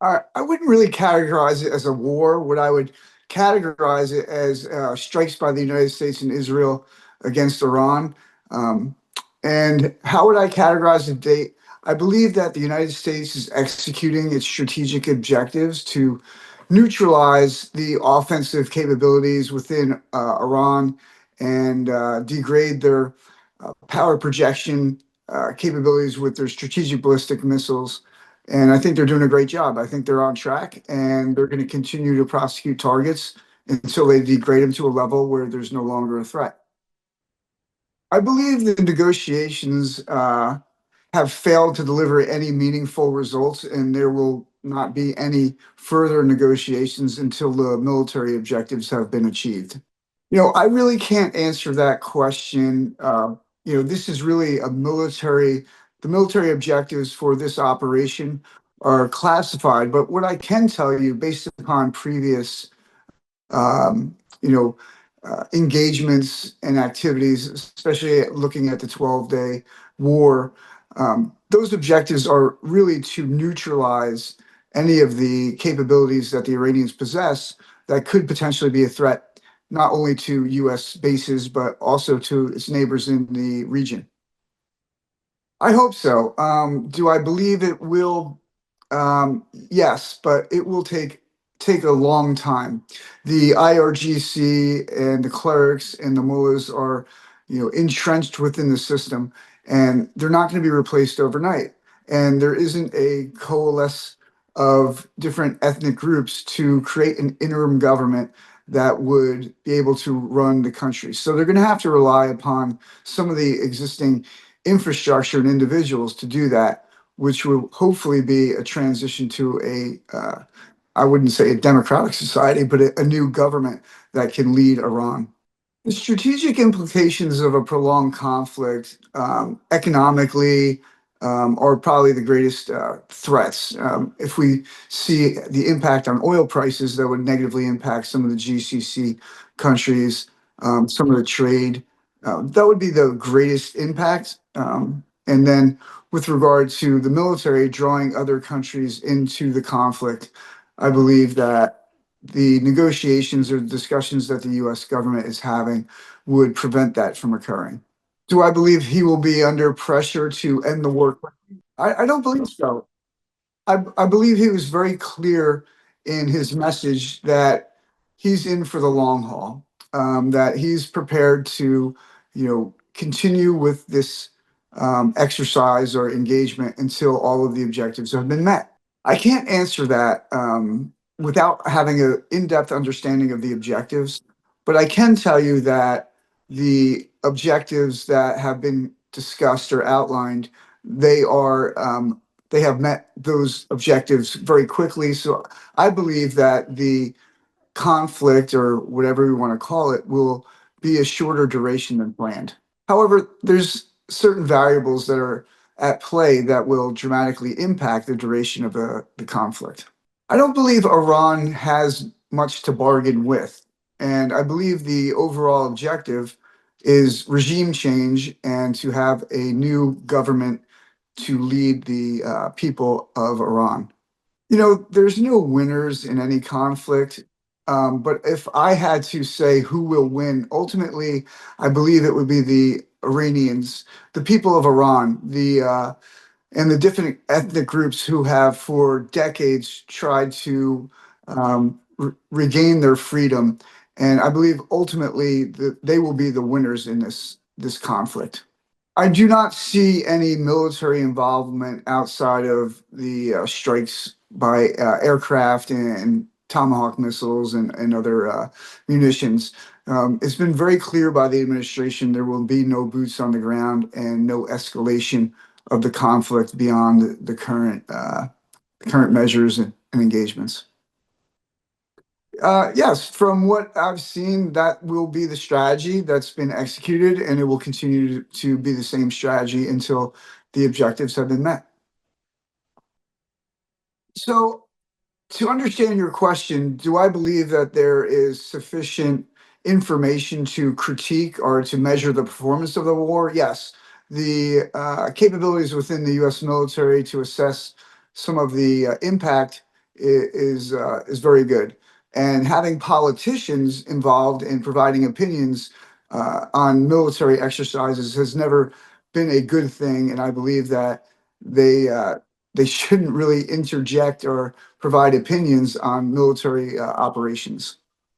I wouldn't really categorize it as a war. What I would categorize it as strikes by the United States and Israel against Iran. Um, and how would I categorize the date? I believe that the United States is executing its strategic objectives to neutralize the offensive capabilities within Iran and degrade their power projection capabilities with their strategic ballistic missiles. And I think they're doing a great job. I think they're on track and they're going to continue to prosecute targets until they degrade them to a level where there's no longer a threat. I believe the negotiations have failed to deliver any meaningful results, and there will not be any further negotiations until the military objectives have been achieved. I really can't answer that question. This is really the military objectives for this operation are classified. But what I can tell you, based upon previous, um, you know, engagements and activities, especially looking at the 12-day war, those objectives are really to neutralize any of the capabilities that the Iranians possess that could potentially be a threat not only to U.S. bases, but also to its neighbors in the region. I hope so. Do I believe it will? Yes, but it will take a long time. The IRGC and the clerics and the mullahs are, entrenched within the system, and they're not going to be replaced overnight. And there isn't a coalesce of different ethnic groups to create an interim government that would be able to run the country. So they're going to have to rely upon some of the existing infrastructure and individuals to do that, which will hopefully be a transition to I wouldn't say a democratic society, but a new government that can lead Iran. The strategic implications of a prolonged conflict, economically, are probably the greatest threats. If we see the impact on oil prices, that would negatively impact some of the GCC countries, some of the trade. That would be the greatest impact. And then, with regard to the military drawing other countries into the conflict, I believe that the negotiations or discussions that the US government is having would prevent that from occurring. Do I believe he will be under pressure to end the war? I don't believe so. I believe he was very clear in his message that he's in for the long haul, that he's prepared to, continue with this exercise or engagement until all of the objectives have been met. I can't answer that without having an in-depth understanding of the objectives, but I can tell you that the objectives that have been discussed or outlined, they have met those objectives very quickly. So I believe that the conflict, or whatever we want to call it, will be a shorter duration than planned. However, there's certain variables that are at play that will dramatically impact the duration of the conflict. I don't believe Iran has much to bargain with. And I believe the overall objective is regime change and to have a new government to lead the people of Iran. There's no winners in any conflict. But if I had to say who will win, ultimately, I believe it would be the Iranians, the people of Iran, and the different ethnic groups who have for decades tried to regain their freedom. And I believe ultimately that they will be the winners in this conflict. I do not see any military involvement outside of the strikes by aircraft and Tomahawk missiles and other munitions. It's been very clear by the administration there will be no boots on the ground and no escalation of the conflict beyond the current measures and engagements. Yes, from what I've seen, that will be the strategy that's been executed, and it will continue to be the same strategy until the objectives have been met. So, to understand your question, do I believe that there is sufficient information to critique or to measure the performance of the war? Yes. The capabilities within the US military to assess some of the impact is very good. And having politicians involved in providing opinions on military exercises has never been a good thing, and I believe that they shouldn't really interject or provide opinions on military operations.